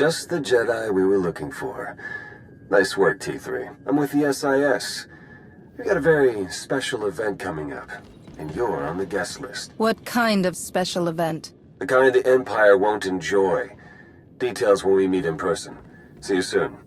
Just the Jedi we were looking for. Nice work, T3. I'm with the SIS. We got a very special event coming up, and you're on the guest list. What kind of special event? The kind the Empire won't enjoy. Details when we meet in person. See you soon.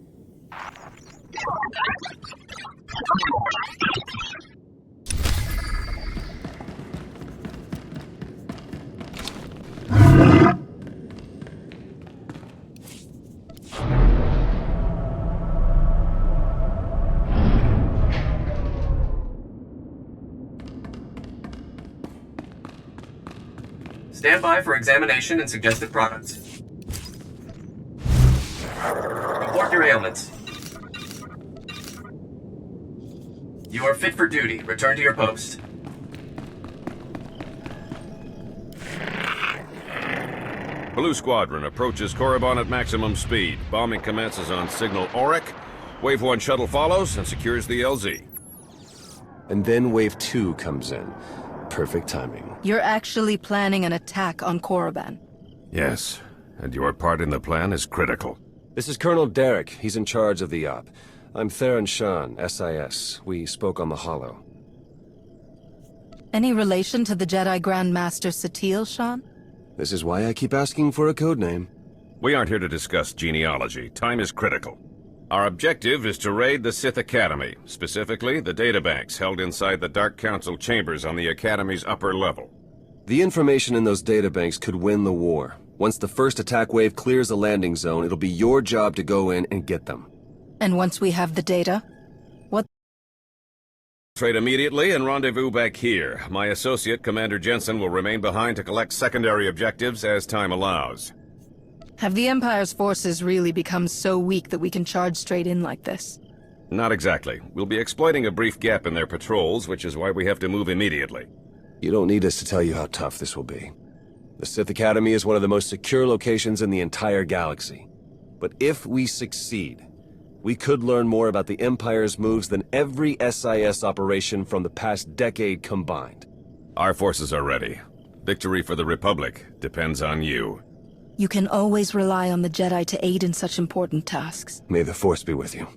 Stand by for examination and suggested products. Report your ailments. You are fit for duty. Return to your post. Blue Squadron approaches Korriban at maximum speed. Bombing commences on signal Auric. Wave 1 shuttle follows and secures the LZ. And then Wave 2 comes in. Perfect timing. You're actually planning an attack on Korriban. Yes, and your part in the plan is critical. This is Colonel Derek. He's in charge of the op. I'm Theron Shan, SIS. We spoke on the Holo. Any relation to the Jedi Grand Master Satele, Shan? This is why I keep asking for a codename. We aren't here to discuss genealogy. Time is critical. Our objective is to raid the Sith Academy, specifically the databanks held inside the Dark Council chambers on the Academy's upper level. The information in those databanks could win the war. Once the first attack wave clears the landing zone, it'll be your job to go in and get them. And once we have the data, what? Trade immediately and rendezvous back here. My associate, Commander Jensen, will remain behind to collect secondary objectives as time allows. Have the Empire's forces really become so weak that we can charge straight in like this? Not exactly. We'll be exploiting a brief gap in their patrols, which is why we have to move immediately. You don't need us to tell you how tough this will be. The Sith Academy is one of the most secure locations in the entire galaxy. But if we succeed, we could learn more about the Empire's moves than every SIS operation from the past decade combined. Our forces are ready. Victory for the Republic depends on you. You can always rely on the Jedi to aid in such important tasks. May the Force be with you.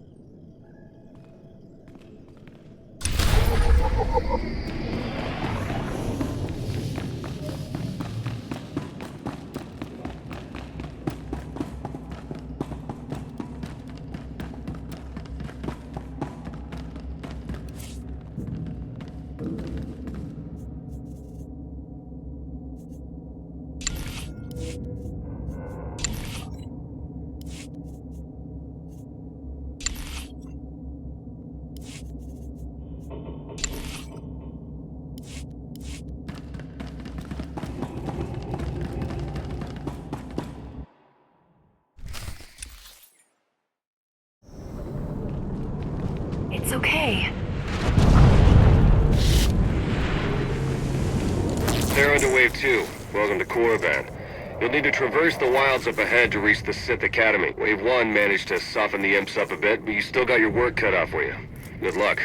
It's okay. They're under Wave 2. Welcome to Korriban. You'll need to traverse the wilds up ahead to reach the Sith Academy. Wave 1 managed to soften the imps up a bit, but you still got your work cut out for you. Good luck.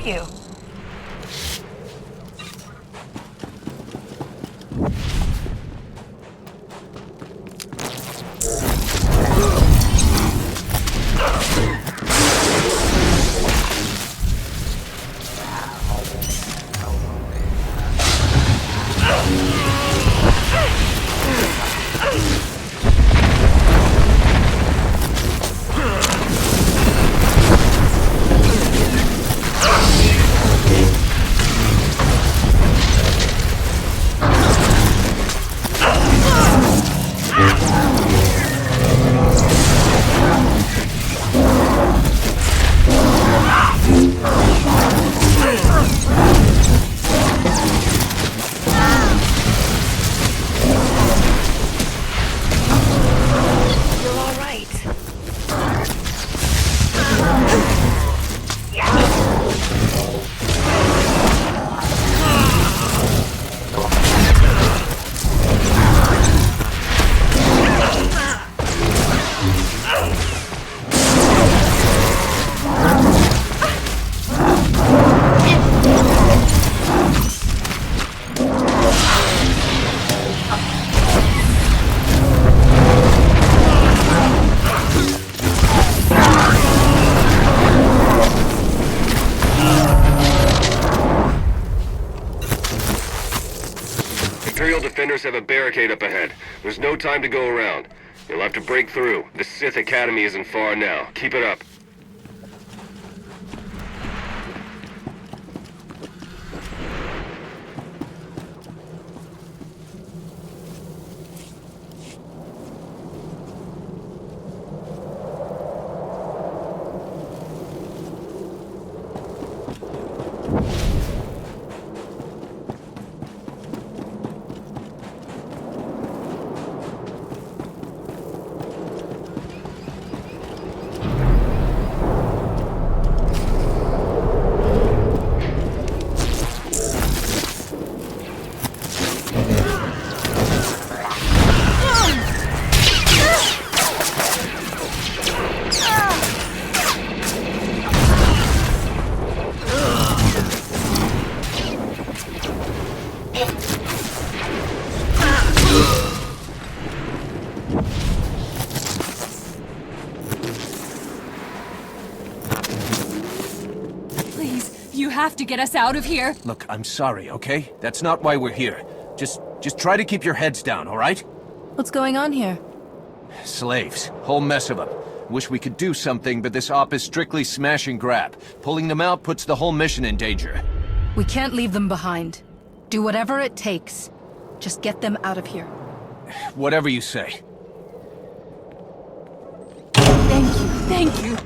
see you. Imperial defenders have a barricade up ahead. There's no time to go around. You'll have to break through. The Sith Academy isn't far now. Keep it up. You have to get us out of here. Look, I'm sorry, okay? That's not why we're here. Just try to keep your heads down, all right? What's going on here? Slaves. Whole mess of them. Wish we could do something, but this op is strictly smash and grab. Pulling them out puts the whole mission in danger. We can't leave them behind. Do whatever it takes. Just get them out of here. Whatever you say. Thank you, thank you.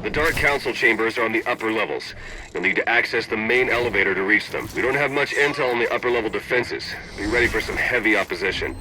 The Dark Council chambers are on the upper levels. You'll need to access the main elevator to reach them. We don't have much intel on the upper level defenses. Be ready for some heavy opposition.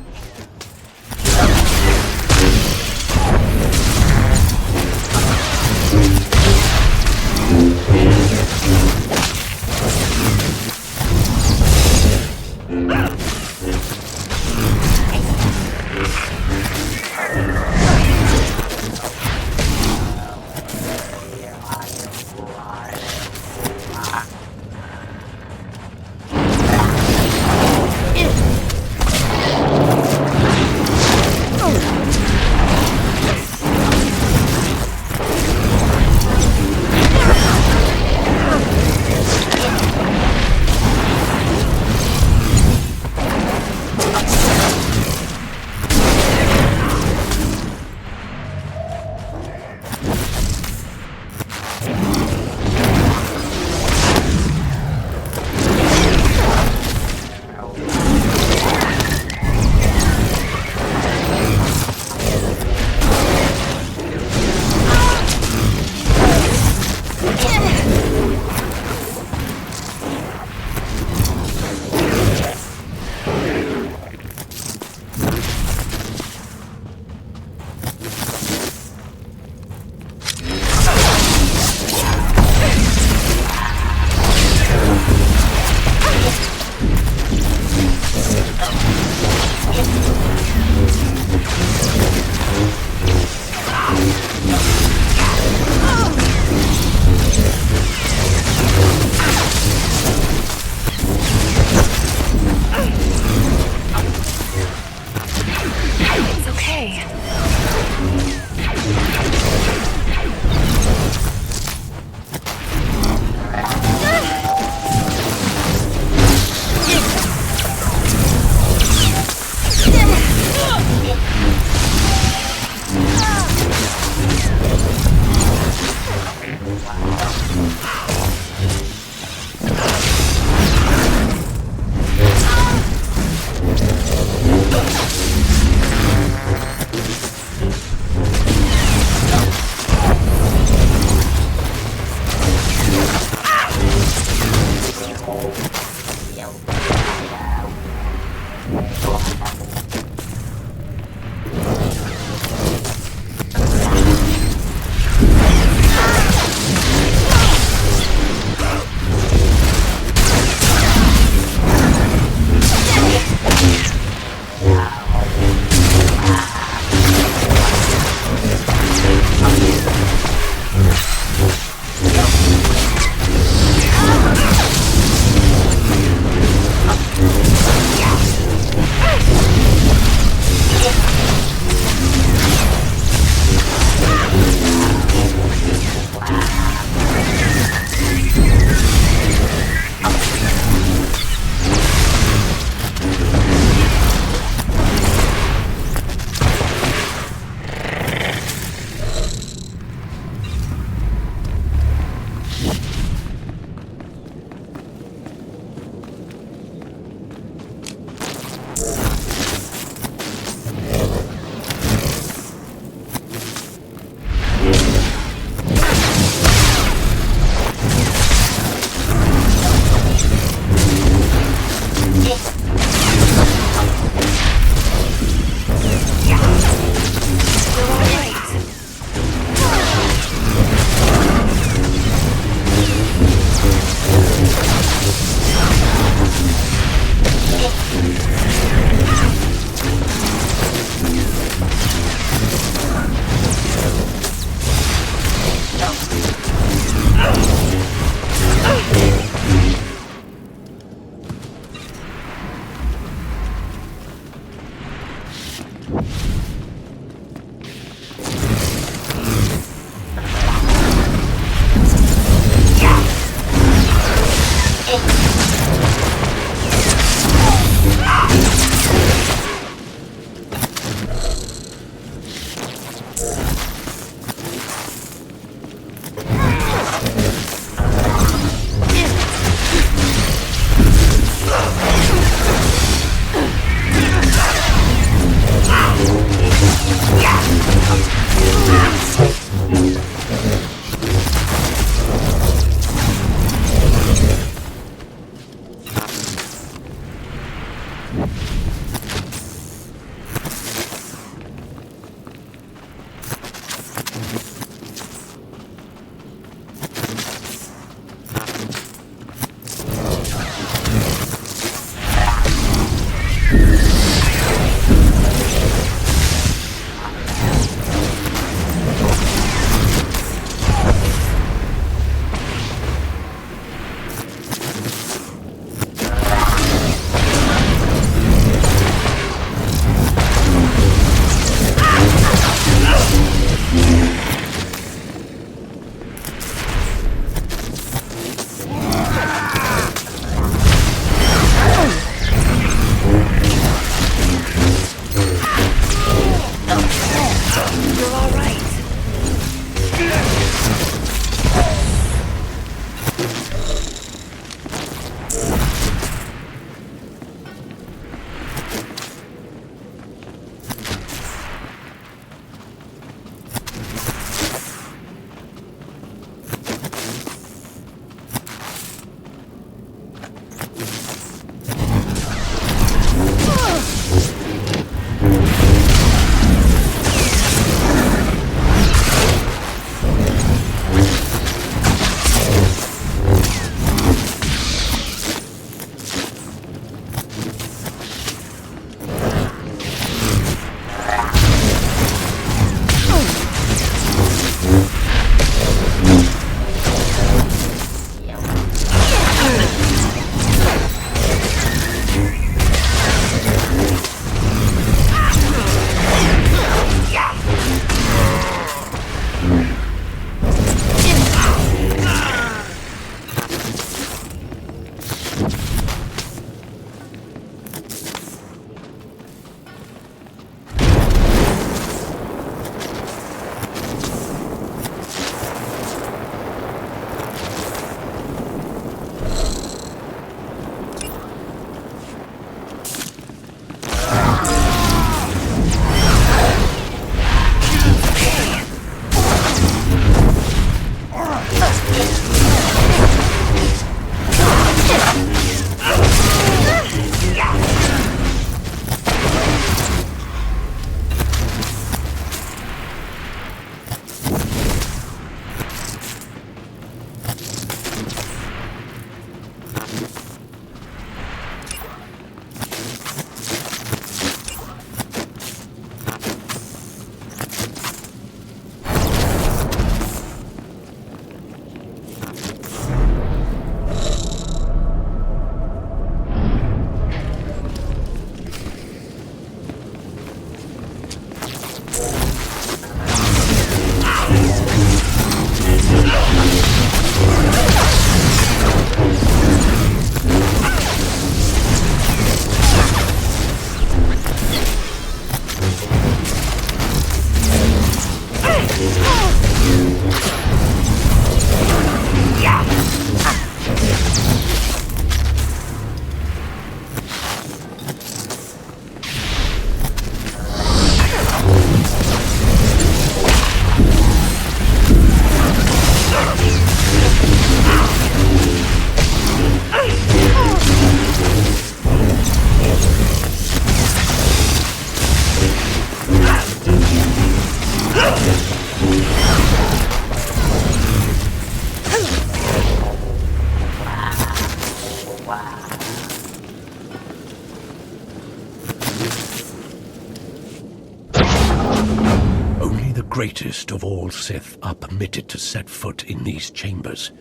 greatest of all Sith are permitted to set foot in these chambers,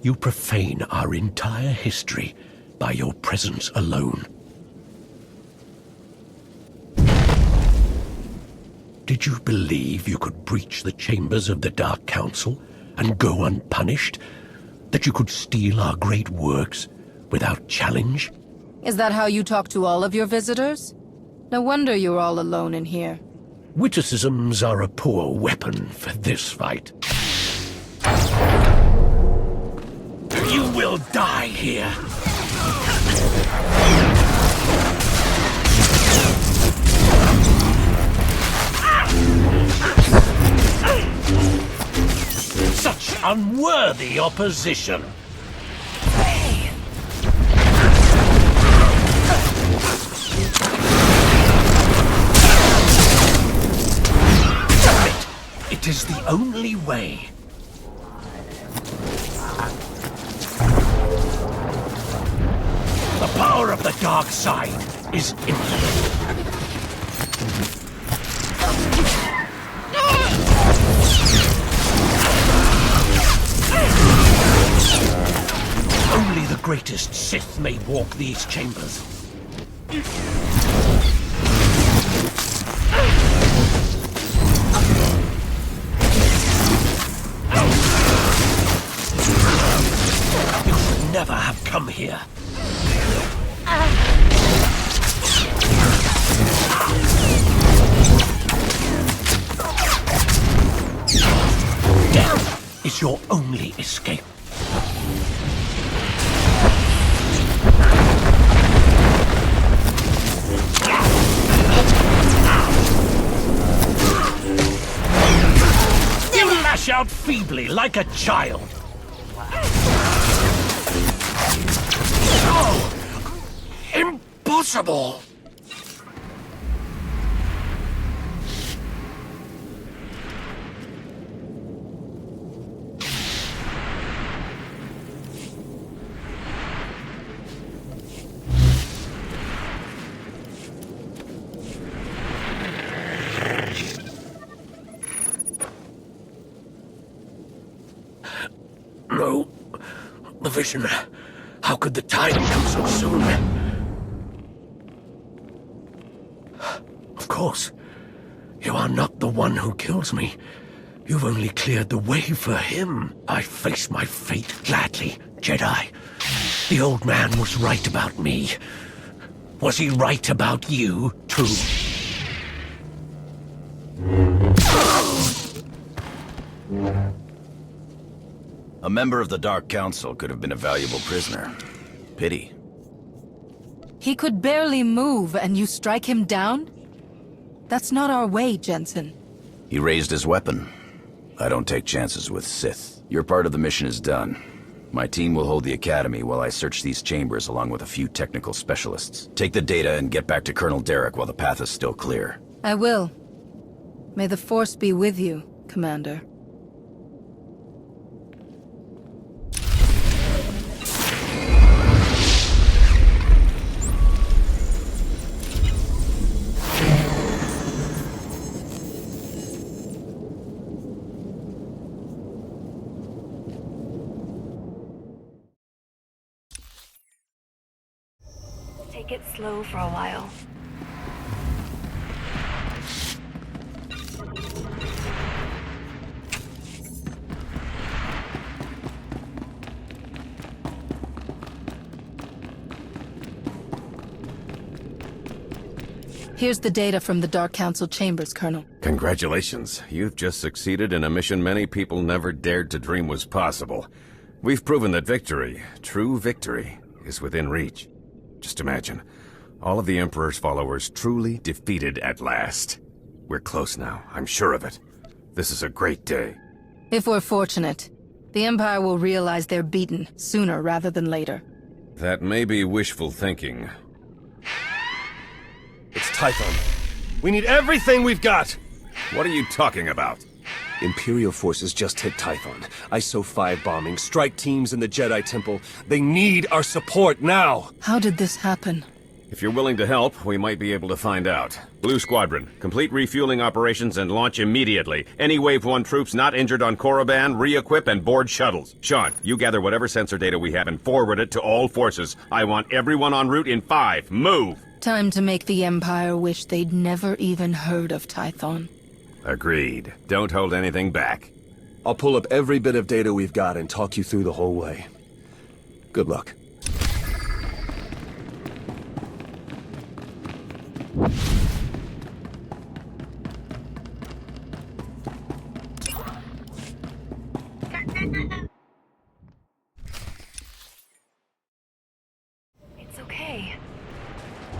you profane our entire history by your presence alone. Did you believe you could breach the chambers of the Dark Council and go unpunished? That you could steal our great works without challenge? Is that how you talk to all of your visitors? No wonder you're all alone in here. Witticisms are a poor weapon for this fight. You will die here. Such unworthy opposition. It is the only way. The power of the dark side is infinite. Only the greatest Sith may walk these chambers. You should never have come here. Death is your only escape. You lash out feebly like a child. Oh, impossible! No. The vision. How could the time come so soon? Of course. You are not the one who kills me. You've only cleared the way for him. I face my fate gladly, Jedi. The old man was right about me. Was he right about you, too? A member of the Dark Council could have been a valuable prisoner. Pity. He could barely move, and you strike him down? That's not our way, Jensen. He raised his weapon. I don't take chances with Sith. Your part of the mission is done. My team will hold the Academy while I search these chambers along with a few technical specialists. Take the data and get back to Colonel Derek while the path is still clear. I will. May the Force be with you, Commander. Take it slow for a while. Here's the data from the Dark Council chambers, Colonel. Congratulations. You've just succeeded in a mission many people never dared to dream was possible. We've proven that victory, true victory, is within reach. Just imagine, all of the Emperor's followers truly defeated at last. We're close now, I'm sure of it. This is a great day. If we're fortunate, the Empire will realize they're beaten sooner rather than later. That may be wishful thinking. It's Tython. We need everything we've got! What are you talking about? Imperial forces just hit Tython. ISO 5 bombing, strike teams in the Jedi Temple. They need our support now! How did this happen? If you're willing to help, we might be able to find out. Blue Squadron, complete refueling operations and launch immediately. Any Wave 1 troops not injured on Korriban, re-equip and board shuttles. Sean, you gather whatever sensor data we have and forward it to all forces. I want everyone en route in 5. Move! Time to make the Empire wish they'd never even heard of Tython. Agreed. Don't hold anything back. I'll pull up every bit of data we've got and talk you through the whole way. Good luck. It's okay.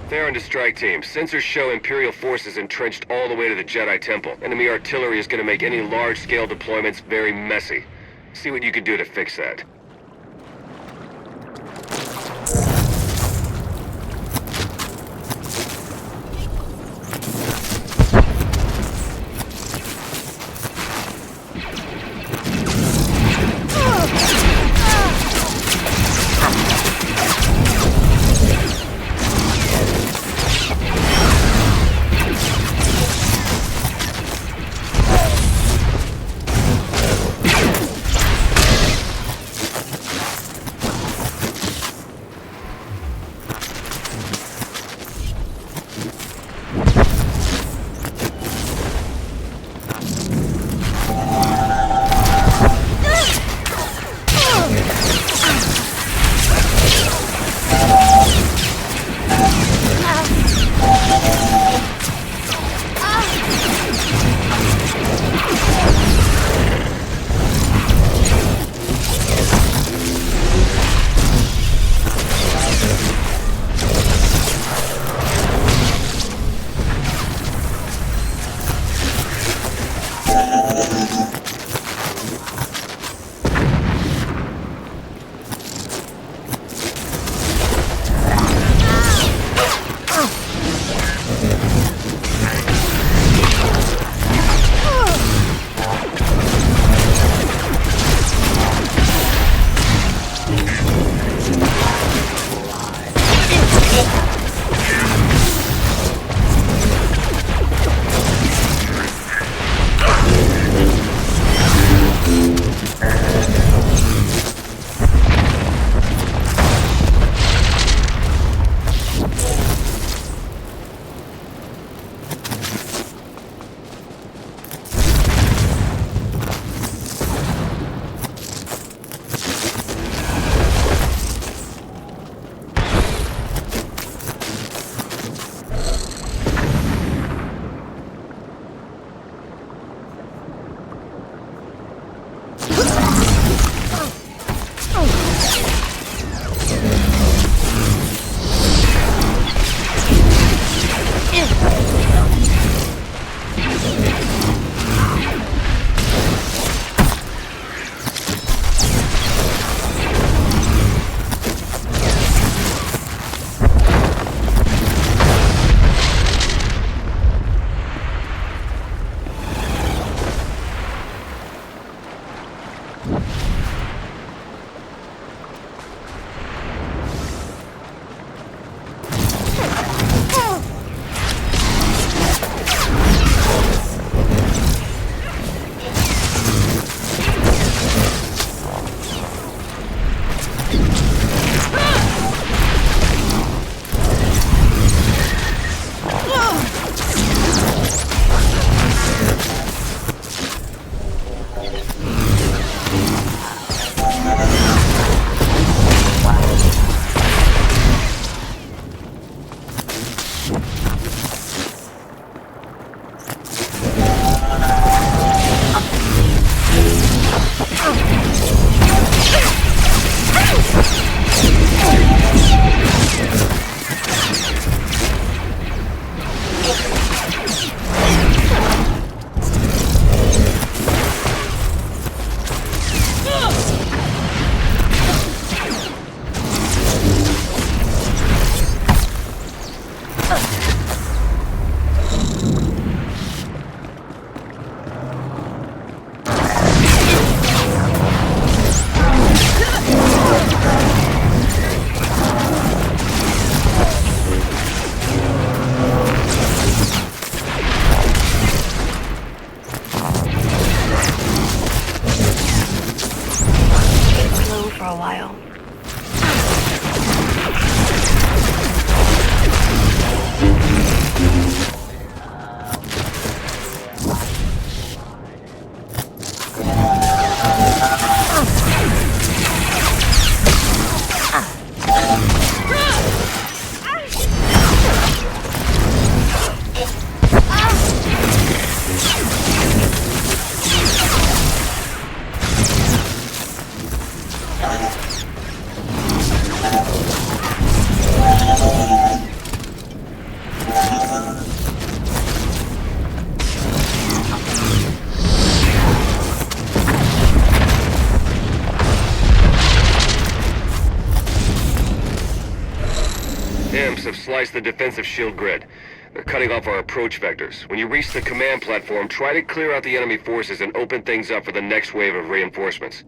Theron to strike team. Sensors show Imperial forces entrenched all the way to the Jedi Temple. Enemy artillery is going to make any large-scale deployments very messy. See what you can do to fix that. a while. Imps have sliced the defensive shield grid. They're cutting off our approach vectors. When you reach the command platform, try to clear out the enemy forces and open things up for the next wave of reinforcements.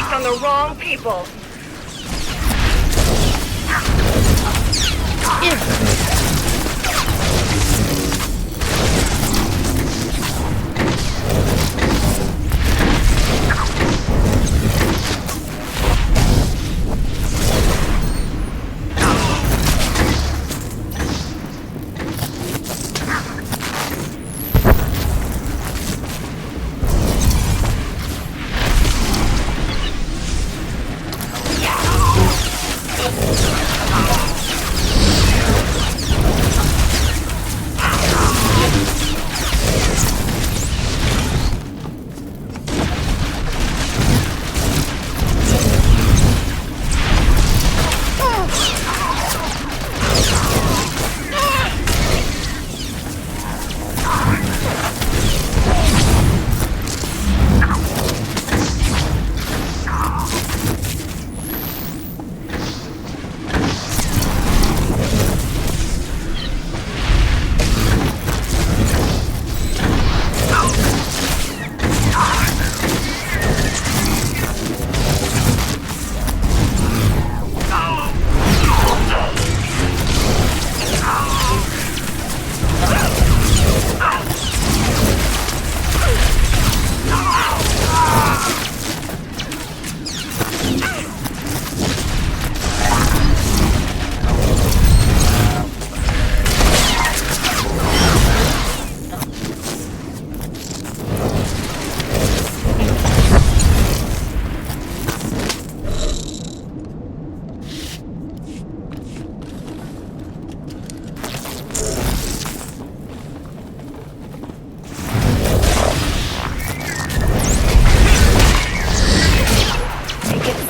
On the wrong people.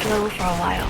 Slow for a while.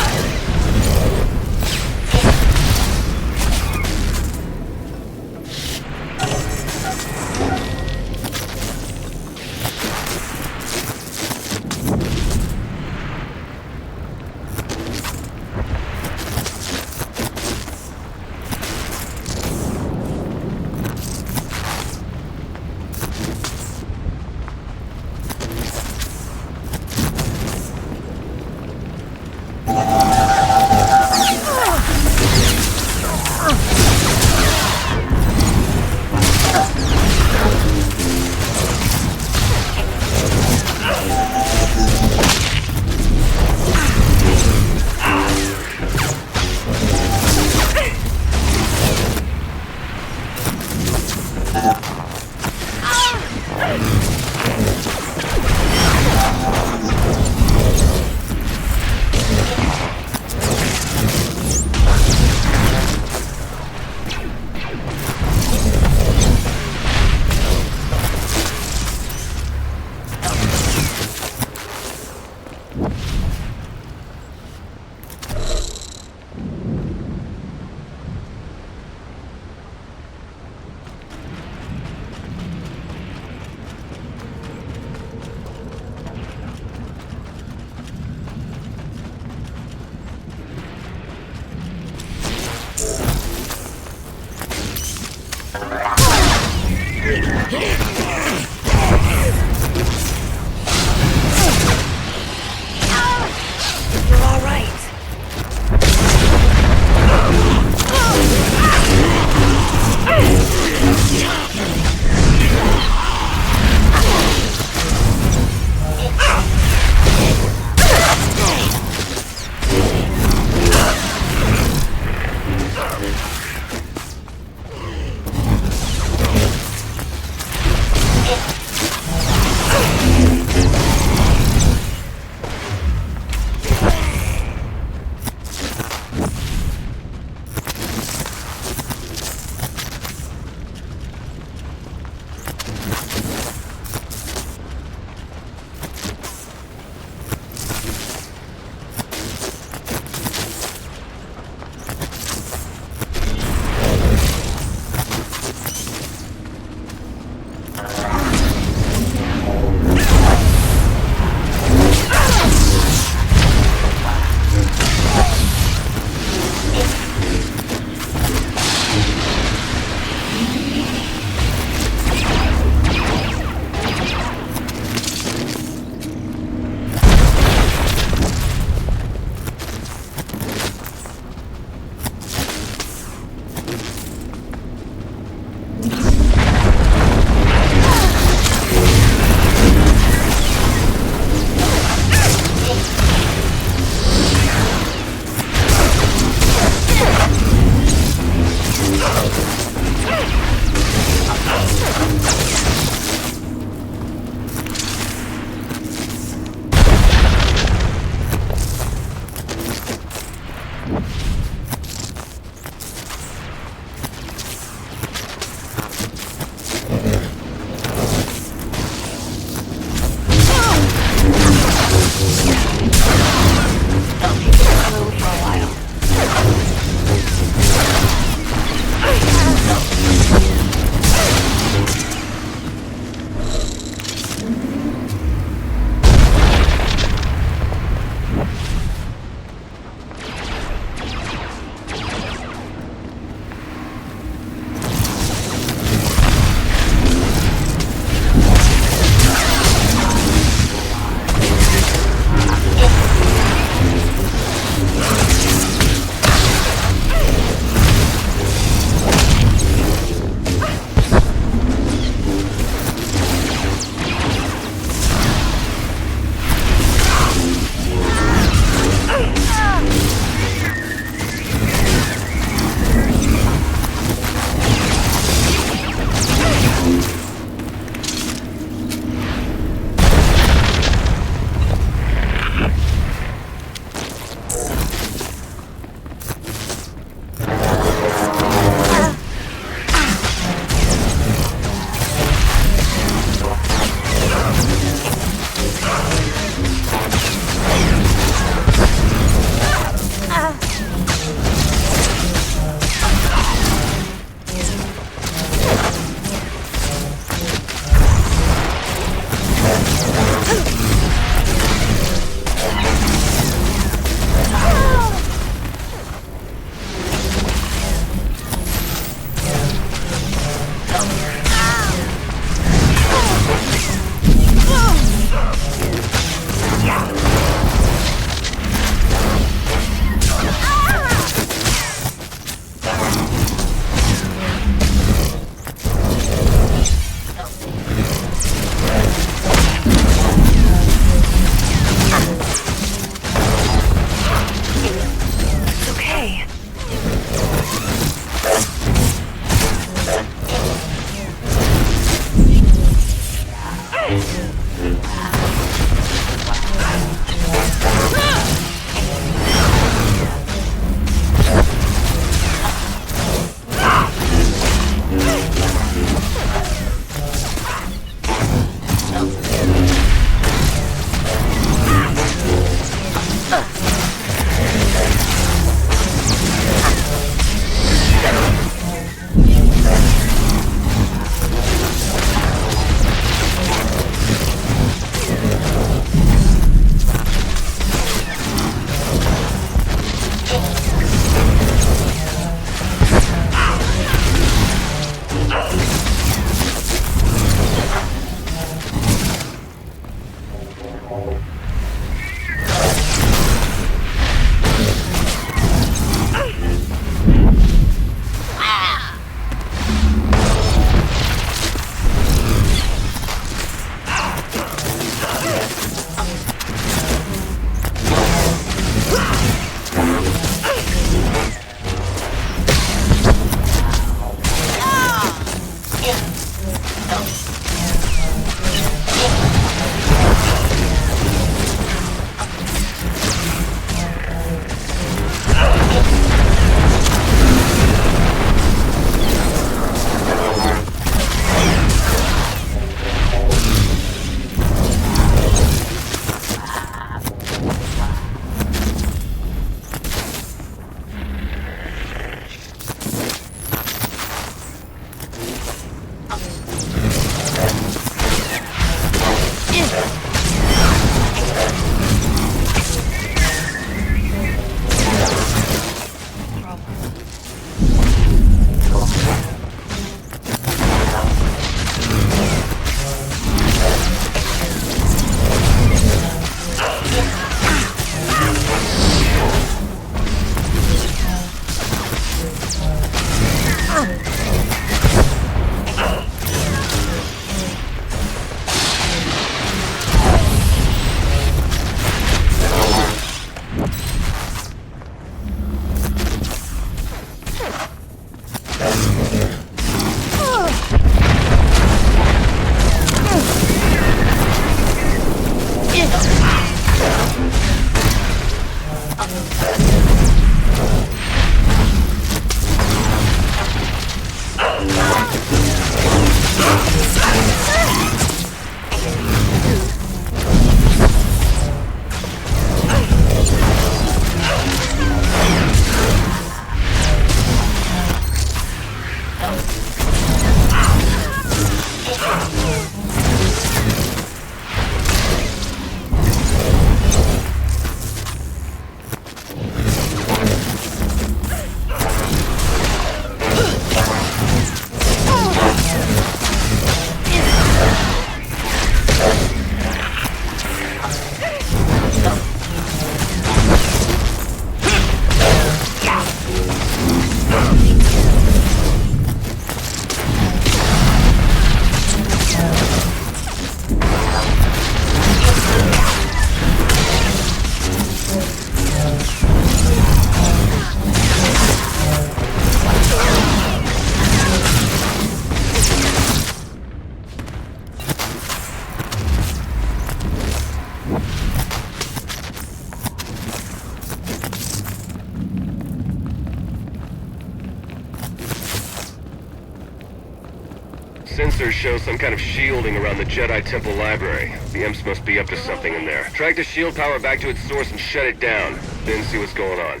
sensors show some kind of shielding around the Jedi Temple Library. The imps must be up to something in there. Track the shield power back to its source and shut it down. Then see what's going on.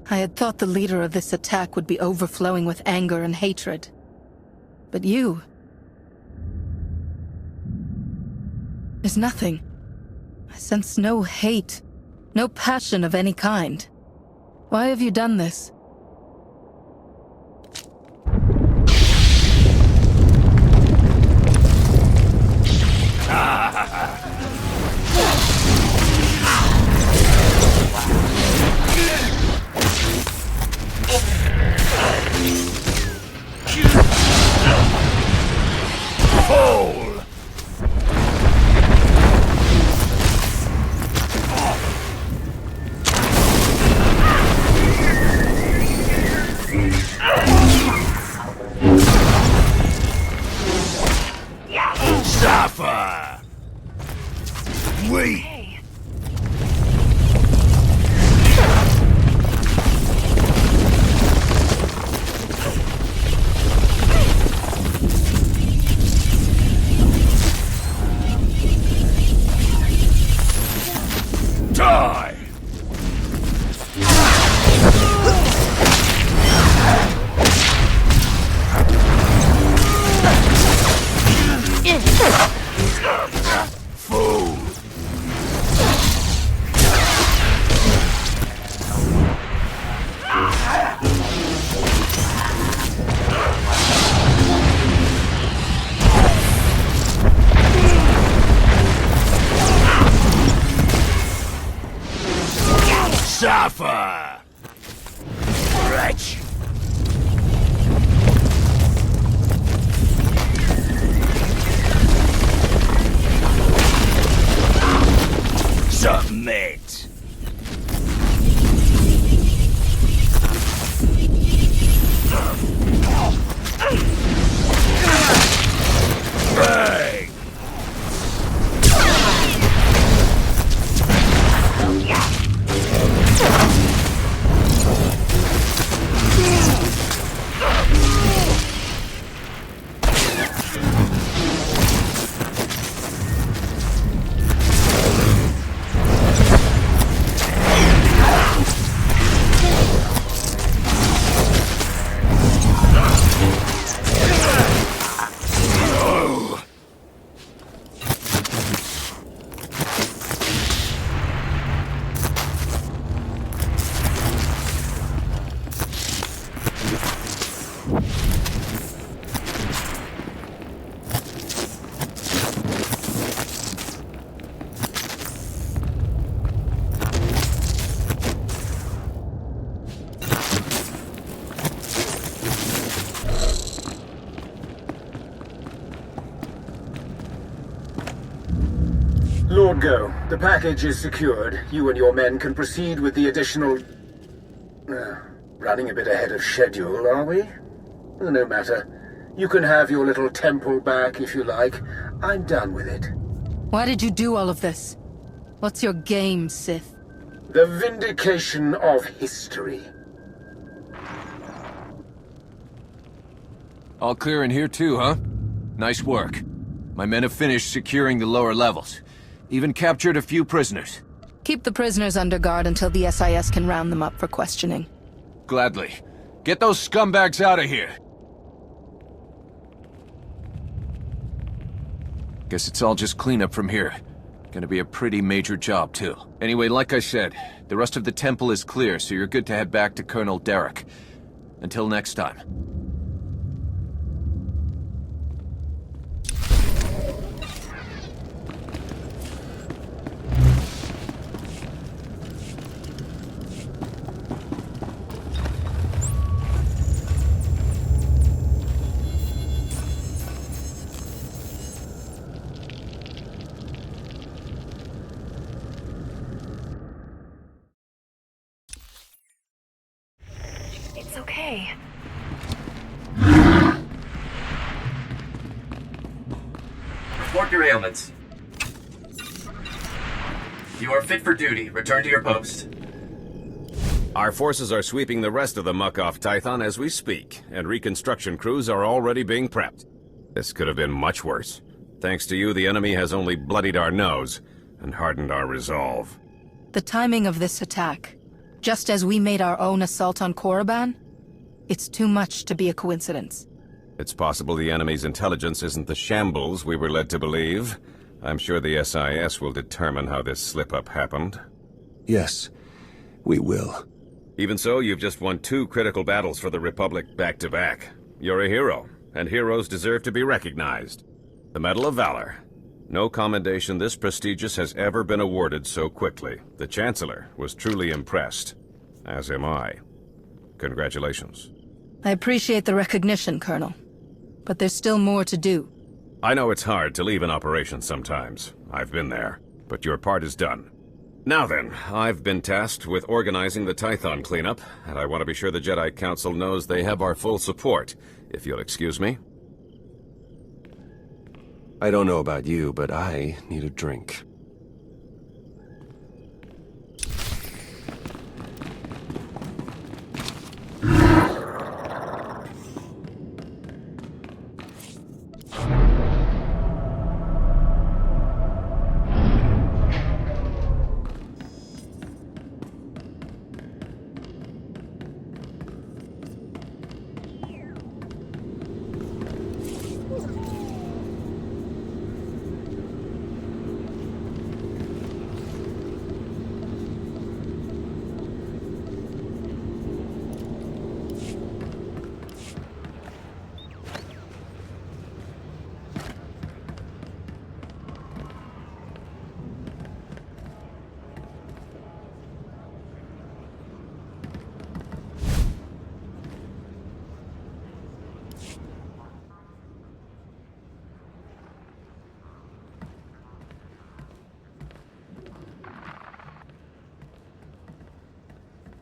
I had thought the leader of this attack would be overflowing with anger and hatred. But you... There's nothing. I sense no hate, no passion of any kind. Why have you done this? Suffer! Wretch! Submit. Bang! Lord Go, the package is secured. You and your men can proceed with the additional... running a bit ahead of schedule, are we? No matter. You can have your little temple back if you like. I'm done with it. Why did you do all of this? What's your game, Sith? The vindication of history. All clear in here too, huh? Nice work. My men have finished securing the lower levels. Even captured a few prisoners. Keep the prisoners under guard until the SIS can round them up for questioning. Gladly. Get those scumbags out of here! Guess it's all just cleanup from here. Gonna be a pretty major job, too. Anyway, like I said, the rest of the temple is clear, so you're good to head back to Colonel Derek. Until next time. It's okay. Report your ailments. You are fit for duty. Return to your post. Our forces are sweeping the rest of the muck off Tython as we speak, and reconstruction crews are already being prepped. This could have been much worse. Thanks to you, the enemy has only bloodied our nose and hardened our resolve. The timing of this attack, just as we made our own assault on Korriban, it's too much to be a coincidence. It's possible the enemy's intelligence isn't the shambles we were led to believe. I'm sure the SIS will determine how this slip-up happened. Yes, we will. Even so, you've just won 2 critical battles for the Republic back-to-back. You're a hero, and heroes deserve to be recognized. The Medal of Valor. No commendation this prestigious has ever been awarded so quickly. The Chancellor was truly impressed, as am I. Congratulations. I appreciate the recognition, Colonel. But there's still more to do. I know it's hard to leave an operation sometimes. I've been there. But your part is done. Now then, I've been tasked with organizing the Tython cleanup, and I want to be sure the Jedi Council knows they have our full support, if you'll excuse me. I don't know about you, but I need a drink.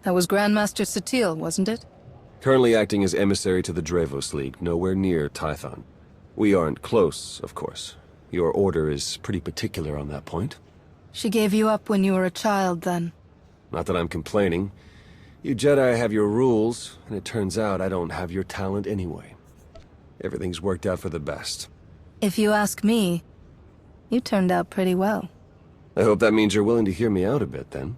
That was Grandmaster Satil, wasn't it? Currently acting as emissary to the Dravos League, nowhere near Tython. We aren't close, of course. Your order is pretty particular on that point. She gave you up when you were a child, then. Not that I'm complaining. You Jedi have your rules, and it turns out I don't have your talent anyway. Everything's worked out for the best. If you ask me, you turned out pretty well. I hope that means you're willing to hear me out a bit, then.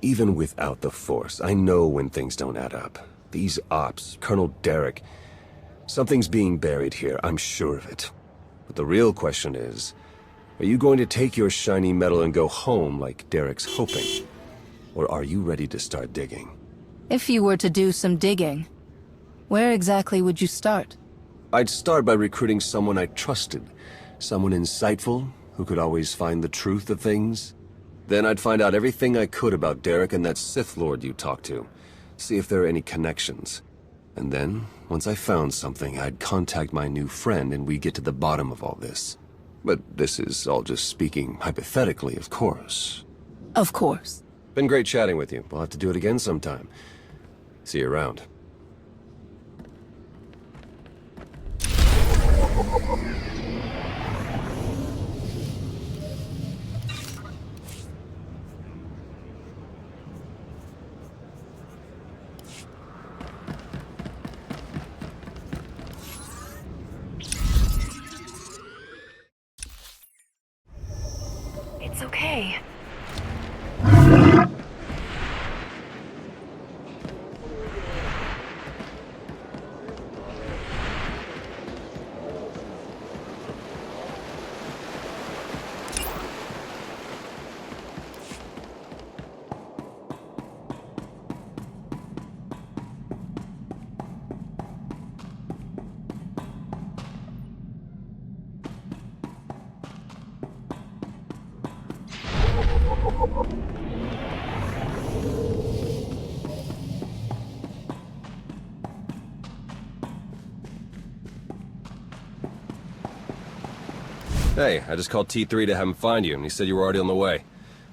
Even without the Force, I know when things don't add up. These ops, Colonel Derek... Something's being buried here, I'm sure of it. But the real question is, are you going to take your shiny medal and go home like Derek's hoping? Or are you ready to start digging? If you were to do some digging, where exactly would you start? I'd start by recruiting someone I trusted. Someone insightful, who could always find the truth of things. Then I'd find out everything I could about Derek and that Sith Lord you talked to. See if there are any connections. And then, once I found something, I'd contact my new friend and we'd get to the bottom of all this. But this is all just speaking hypothetically, of course. Of course. Been great chatting with you. We'll have to do it again sometime. See you around. It's okay. Hey, I just called T3 to have him find you, and he said you were already on the way.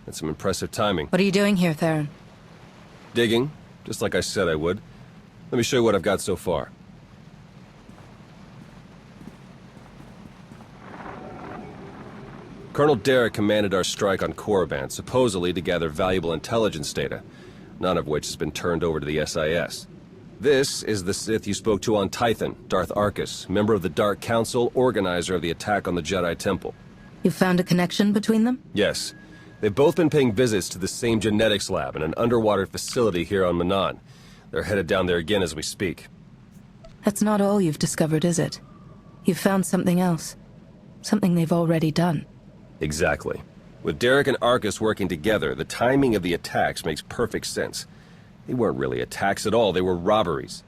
That's some impressive timing. What are you doing here, Theron? Digging, just like I said I would. Let me show you what I've got so far. Colonel Derek commanded our strike on Korriban, supposedly to gather valuable intelligence data, none of which has been turned over to the SIS. This is the Sith you spoke to on Tython, Darth Arcus, member of the Dark Council, organizer of the attack on the Jedi Temple. You found a connection between them? Yes. They've both been paying visits to the same genetics lab in an underwater facility here on Manaan. They're headed down there again as we speak. That's not all you've discovered, is it? You've found something else. Something they've already done. Exactly. With Derek and Arcus working together, the timing of the attacks makes perfect sense. They weren't really attacks at all, they were robberies.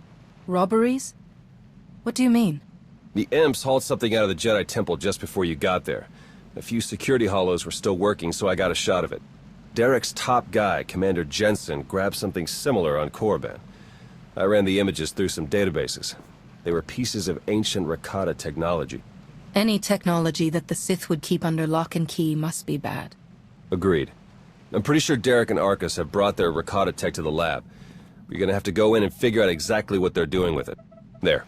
Robberies? What do you mean? The Imps hauled something out of the Jedi Temple just before you got there. A few security hollows were still working, so I got a shot of it. Derek's top guy, Commander Jensen, grabbed something similar on Korriban. I ran the images through some databases. They were pieces of ancient Rakata technology. Any technology that the Sith would keep under lock and key must be bad. Agreed. I'm pretty sure Derek and Arcus have brought their Rakata tech to the lab. We're gonna have to go in and figure out exactly what they're doing with it. There.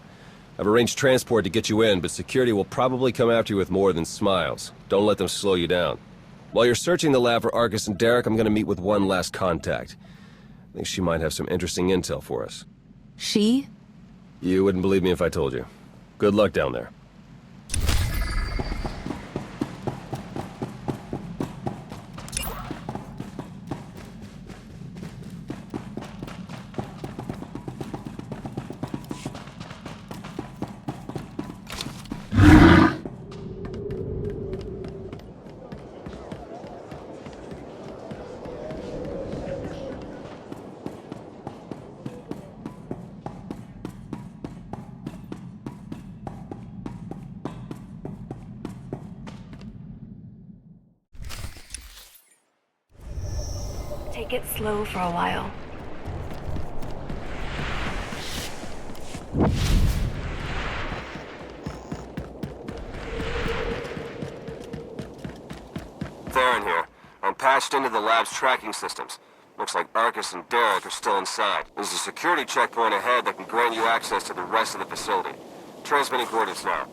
I've arranged transport to get you in, but security will probably come after you with more than smiles. Don't let them slow you down. While you're searching the lab for Arcus and Derek, I'm gonna meet with one last contact. I think she might have some interesting intel for us. She? You wouldn't believe me if I told you. Good luck down there. Take it slow for a while. Theron here. I'm patched into the lab's tracking systems. Looks like Arcus and Derek are still inside. There's a security checkpoint ahead that can grant you access to the rest of the facility. Transmitting coordinates now.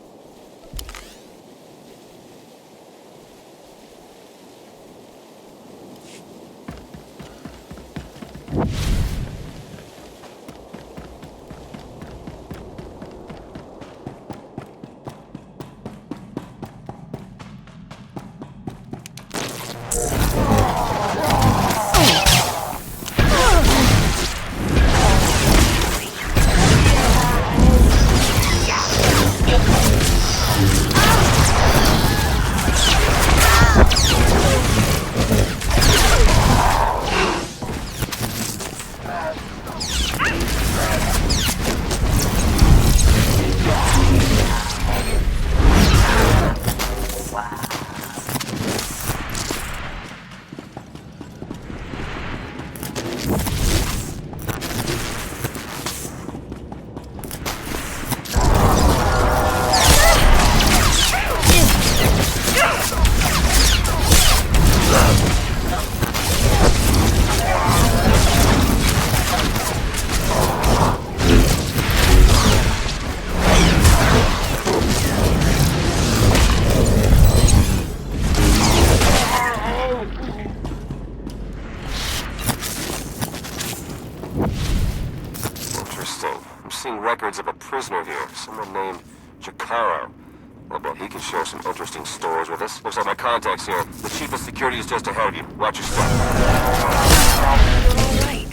Records of a prisoner here, someone named Jakaro. I bet he can share some interesting stories with us. Looks like my contact's here. The chief of security is just ahead of you. Watch your step. All right.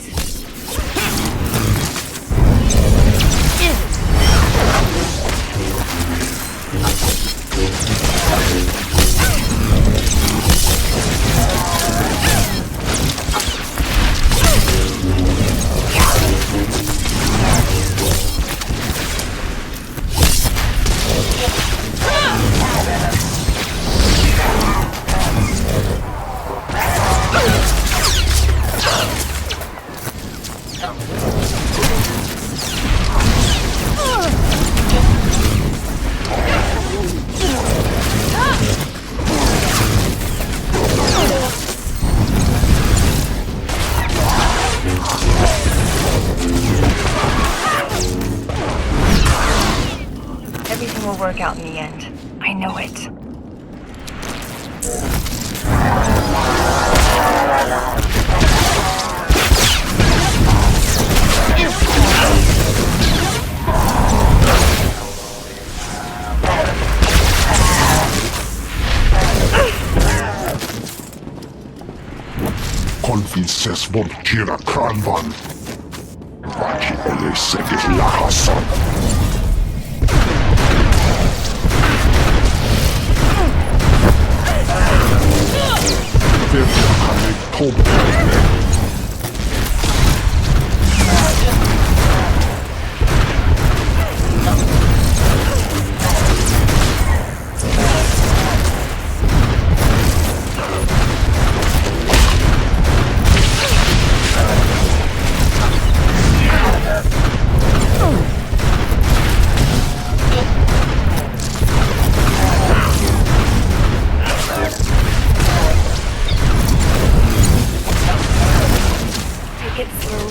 Everything will work out in the end. I know it. Konfises von Kira Kranvan. Vaki ele segis lahasan.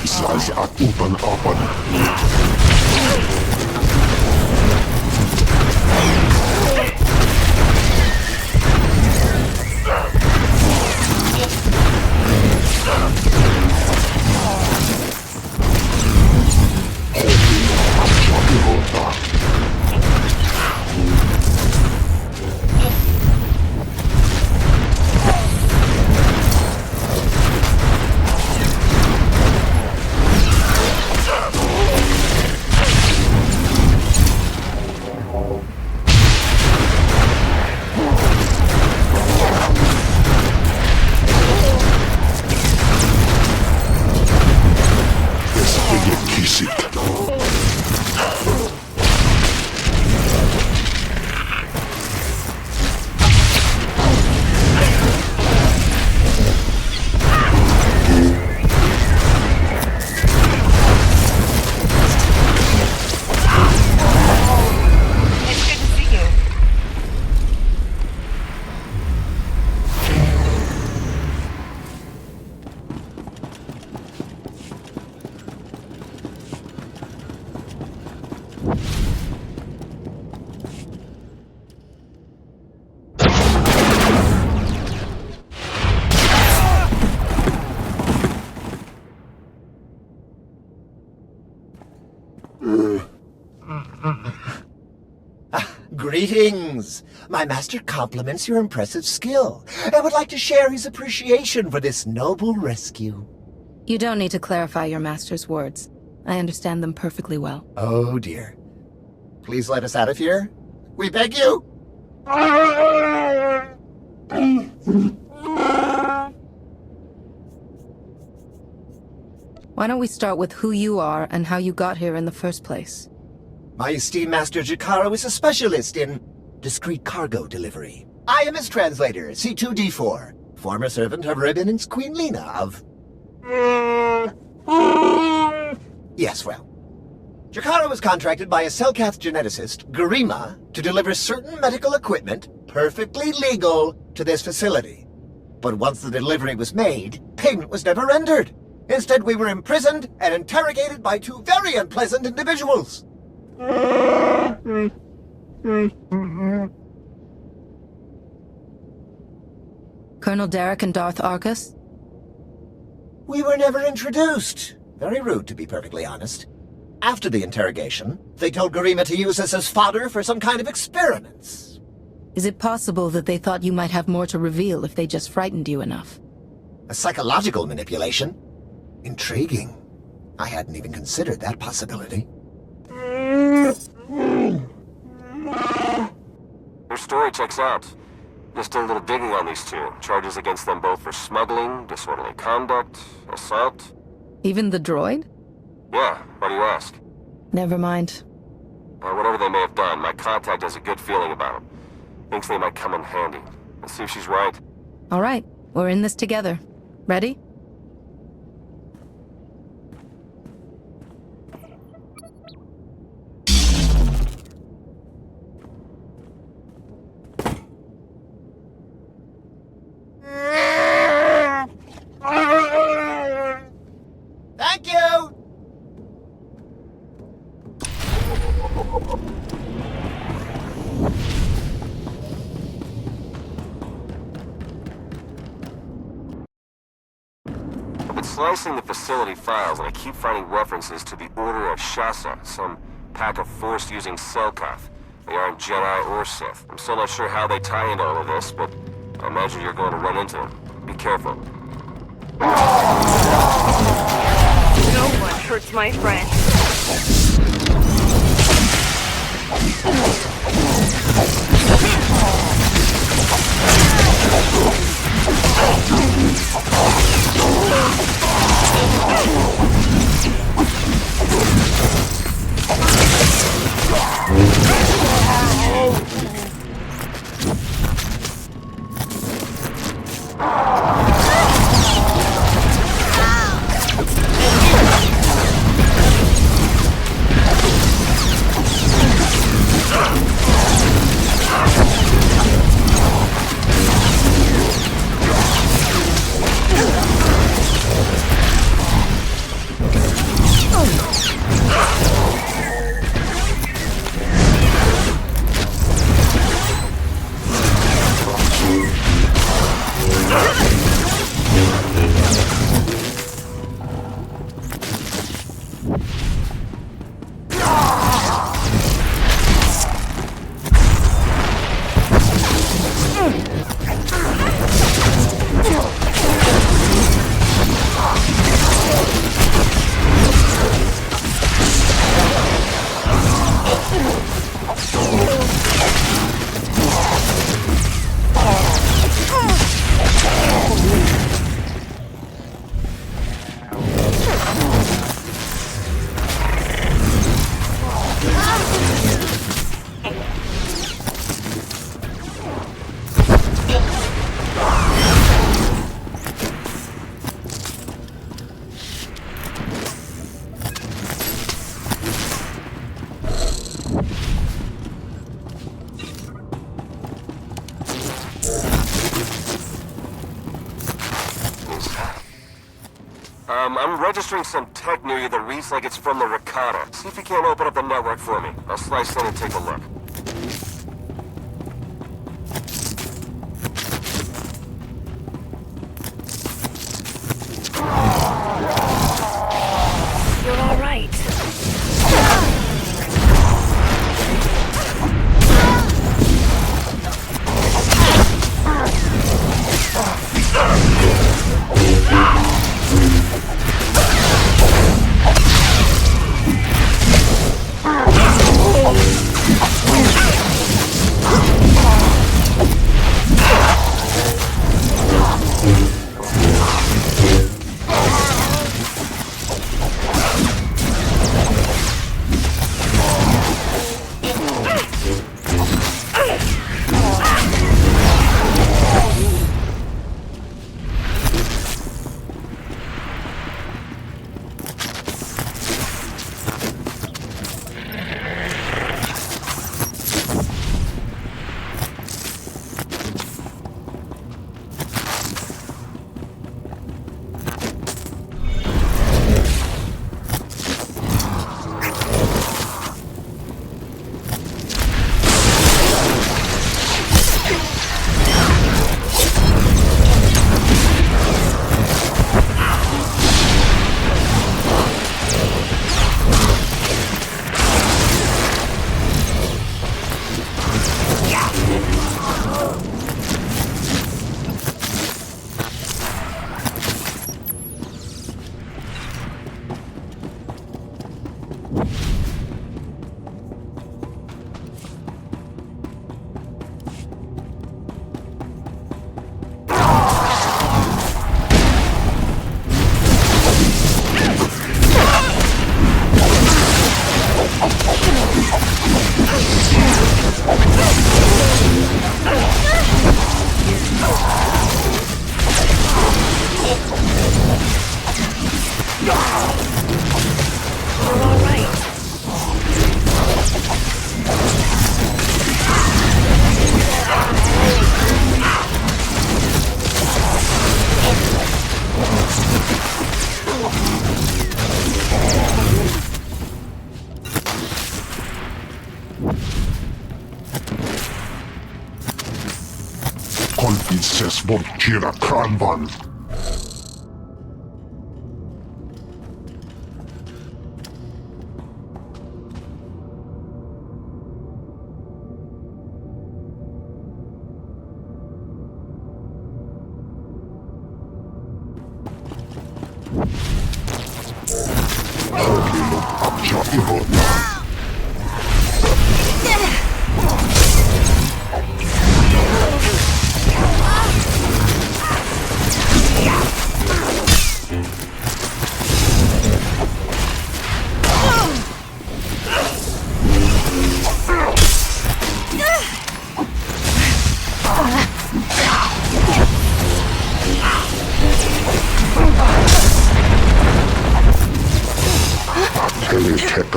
Size at upan apan. Greetings! My master compliments your impressive skill and would like to share his appreciation for this noble rescue. You don't need to clarify your master's words. I understand them perfectly well. Oh dear. Please let us out of here. We beg you! Why don't we start with who you are and how you got here in the first place? My esteemed Master Jakaro is a specialist in discreet cargo delivery. I am his translator, C2D4, former servant of Ribbon's Queen Lena of... Yes, well. Jakaro was contracted by a Selkath geneticist, Garima, to deliver certain medical equipment, perfectly legal, to this facility. But once the delivery was made, payment was never rendered. Instead, we were imprisoned and interrogated by two very unpleasant individuals. Colonel Derek and Darth Arcus? We were never introduced. Very rude, to be perfectly honest. After the interrogation, they told Garima to use us as fodder for some kind of experiments. Is it possible that they thought you might have more to reveal if they just frightened you enough? A psychological manipulation? Intriguing. I hadn't even considered that possibility. Your story checks out. Just did a little digging on these two. Charges against them both for smuggling, disorderly conduct, assault. Even the droid? Yeah, why do you ask? Never mind. Whatever they may have done, my contact has a good feeling about them. Thinks they might come in handy. Let's see if she's right. All right, we're in this together. Ready? Thank you! I've been slicing the facility files, and I keep finding references to the Order of Shasa, some pack of Force-using Selkath. They aren't Jedi or Sith. I'm still not sure how they tie into all of this, but I imagine you're going to run into them. Be careful. No one hurts my friend. I'm registering some tech near you that reads like it's from the Rakata. See if you can't open up the network for me. I'll slice in and take a look. You're all right. Ses vårt Jedi Consular.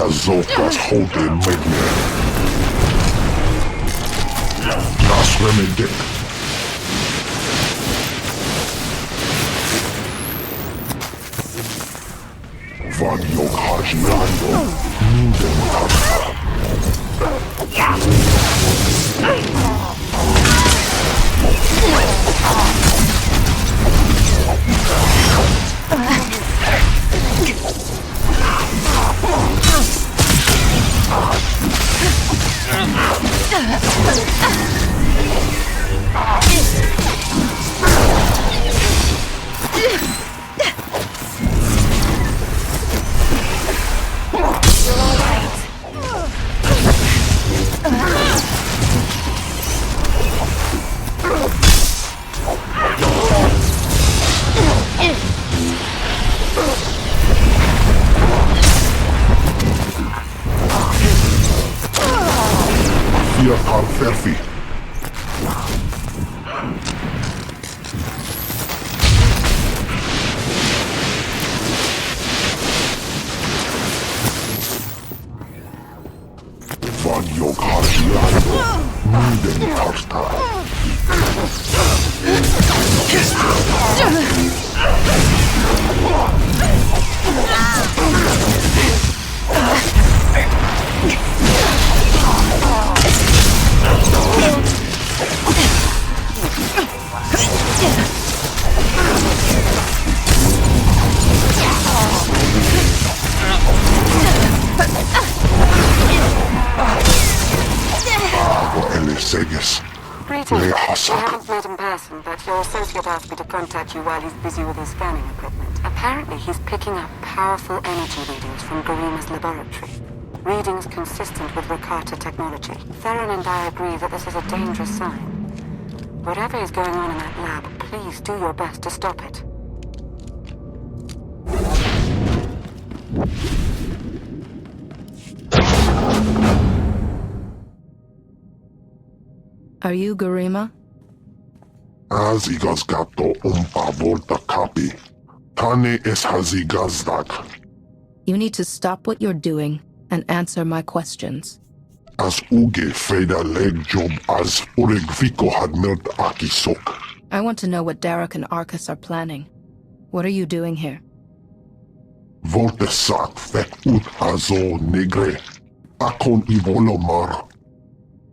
Zokas holding Magna. Nas Remedic. Van Yok Hajlando. Minden Tarta. Ferfi. Van Yok Hajlando. Minden Tarta. Greetings. We haven't met in person, but your associate asked me to contact you while he's busy with his scanning equipment. Apparently, he's picking up powerful energy readings from Garima's laboratory. Readings consistent with Rakata technology. Theron and I agree that this is a dangerous sign. Whatever is going on in that lab, please do your best to stop it. Are you Garima? Az igazgató volt a kapi. Tane es hazigazdak. You need to stop what you're doing and answer my questions. As uge feda leg job as uregviko had mert akisok. I want to know what Derek and Arcus are planning. What are you doing here? Volte sak fek ut azo negre. Akon ivolomar.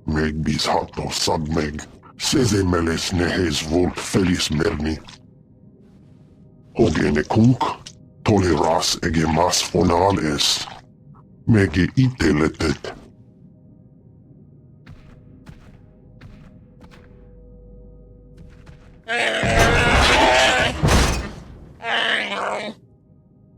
Meg bis hato sadmeg. Seze meles nehes volt felis merni. Ogene kunk. Toleras ege mas fonal es. Mege iteletet.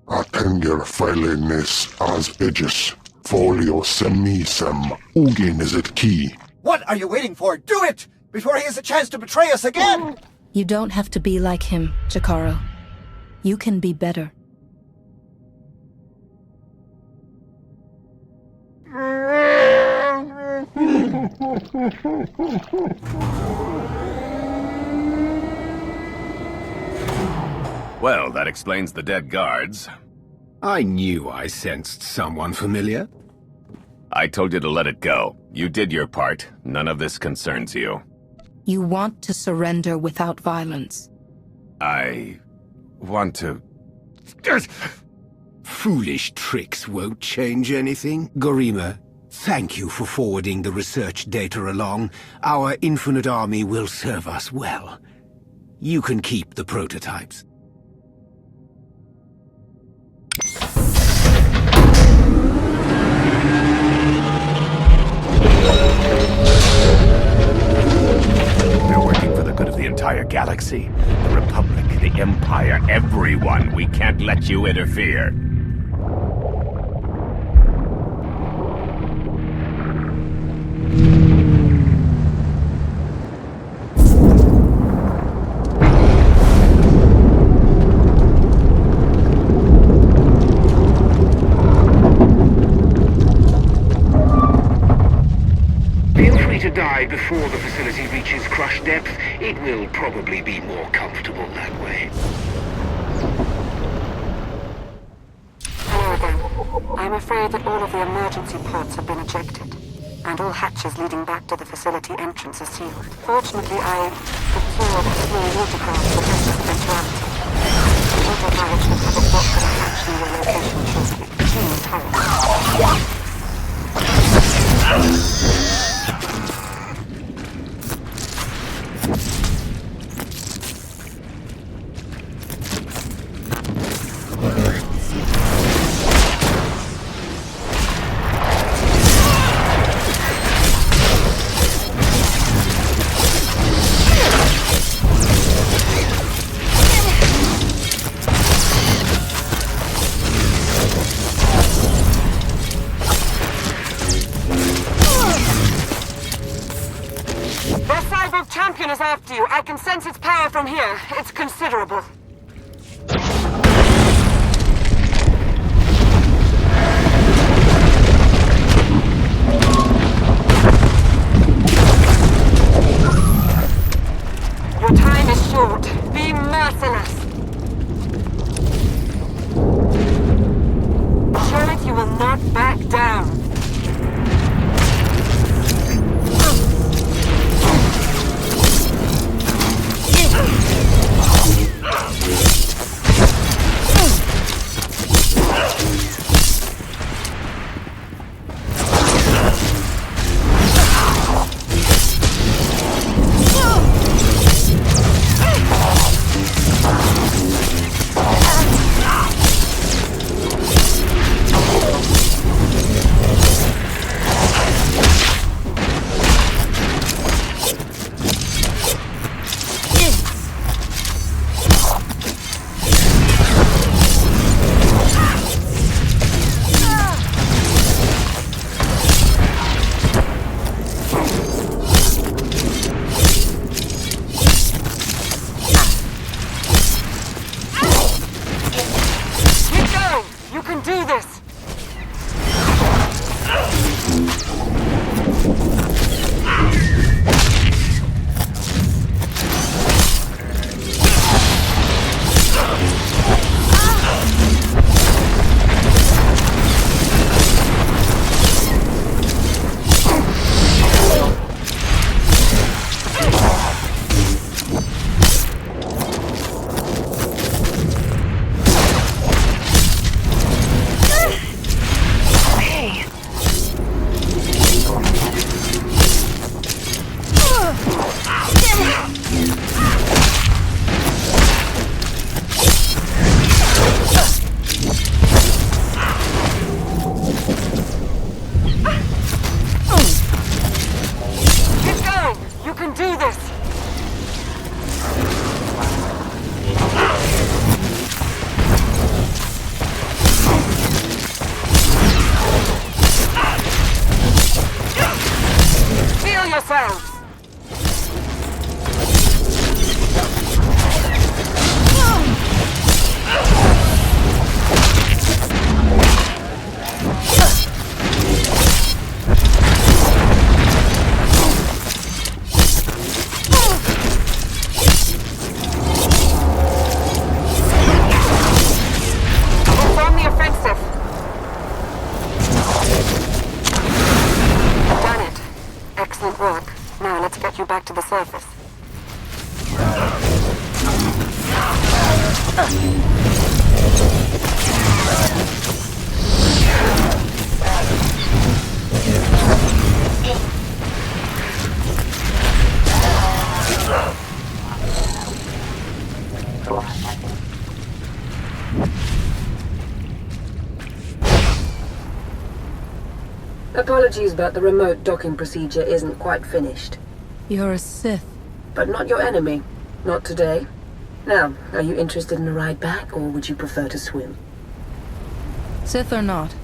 Atenger filenes as edges. Folio semisem. Ugin is it key. What are you waiting for? Do it! Before he has a chance to betray us again! You don't have to be like him, Chikaro. You can be better. Well, that explains the dead guards. I knew I sensed someone familiar. I told you to let it go. You did your part. None of this concerns you. You want to surrender without violence. I want to... Foolish tricks won't change anything. Garima, thank you for forwarding the research data along. Our infinite army will serve us well. You can keep the prototypes. We're working for the good of the entire galaxy. The Republic, the Empire, everyone. We can't let you interfere. To die before the facility reaches crush depth, it will probably be more comfortable that way. Hello again. I'm afraid that all of the emergency pods have been ejected, and all hatches leading back to the facility entrance are sealed. Fortunately, I secured a small watercraft for test eventuality. The autopilot should have a bot for the hatch near your location shortly. Please hurry. Champion is after you. I can sense its power from here. It's considerable. Your time is short. Be merciless. Show it you will not back down. Apologies, but the remote docking procedure isn't quite finished. You're a Sith. But not your enemy. Not today. Now, are you interested in a ride back, or would you prefer to swim? Sith or not,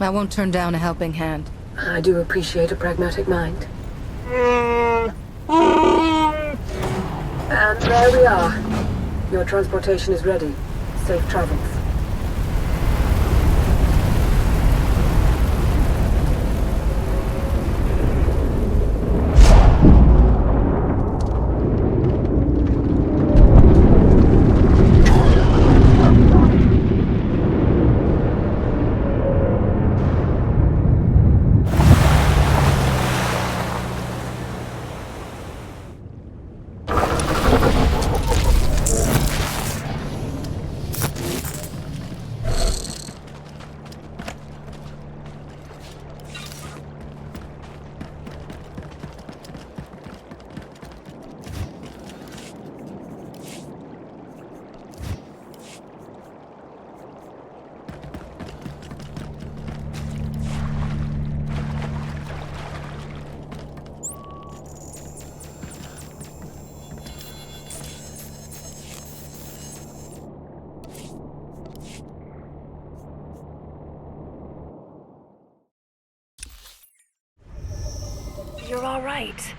I won't turn down a helping hand. I do appreciate a pragmatic mind. And there we are. Your transportation is ready. Safe travels. You're all right.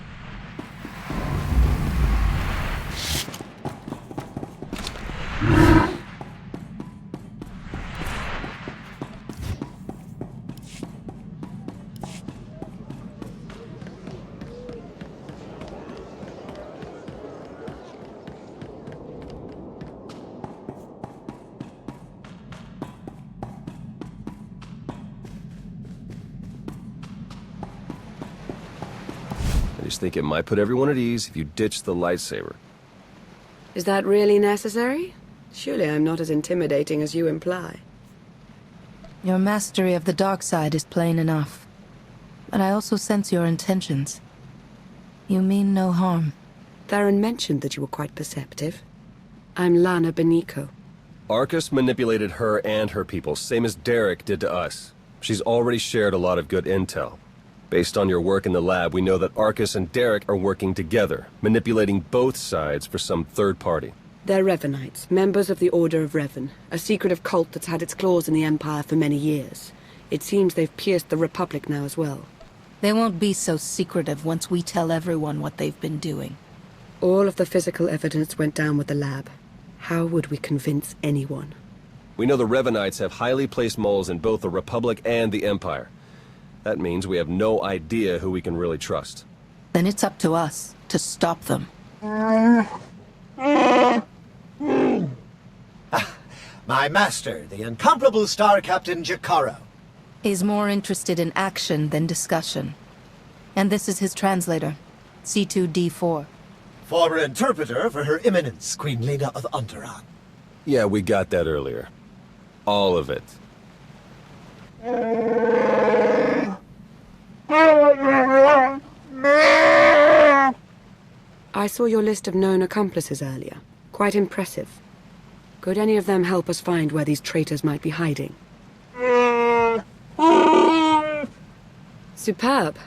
I just think it might put everyone at ease if you ditch the lightsaber. Is that really necessary? Surely I'm not as intimidating as you imply. Your mastery of the dark side is plain enough. But I also sense your intentions. You mean no harm. Theron mentioned that you were quite perceptive. I'm Lana Beniko. Arcus manipulated her and her people, same as Derek did to us. She's already shared a lot of good intel. Based on your work in the lab, we know that Arcus and Derek are working together, manipulating both sides for some third party. They're Revenites, members of the Order of Revan, a secretive cult that's had its claws in the Empire for many years. It seems they've pierced the Republic now as well. They won't be so secretive once we tell everyone what they've been doing. All of the physical evidence went down with the lab. How would we convince anyone? We know the Revenites have highly placed moles in both the Republic and the Empire. That means we have no idea who we can really trust. Then it's up to us to stop them. My master, the incomparable Star Captain Jakaro. He's more interested in action than discussion. And this is his translator, C2D4. Former interpreter for Her Eminence, Queen Leda of Unteron. Yeah, we got that earlier. All of it. I saw your list of known accomplices earlier. Quite impressive. Could any of them help us find where these traitors might be hiding? Superb.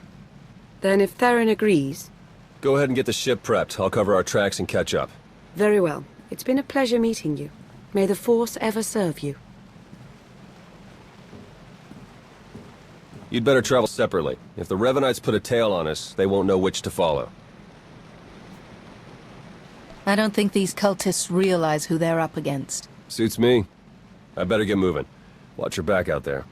Then if Theron agrees... Go ahead and get the ship prepped. I'll cover our tracks and catch up. Very well. It's been a pleasure meeting you. May the Force ever serve you. You'd better travel separately. If the Revenites put a tail on us, they won't know which to follow. I don't think these cultists realize who they're up against. Suits me. I better get moving. Watch your back out there.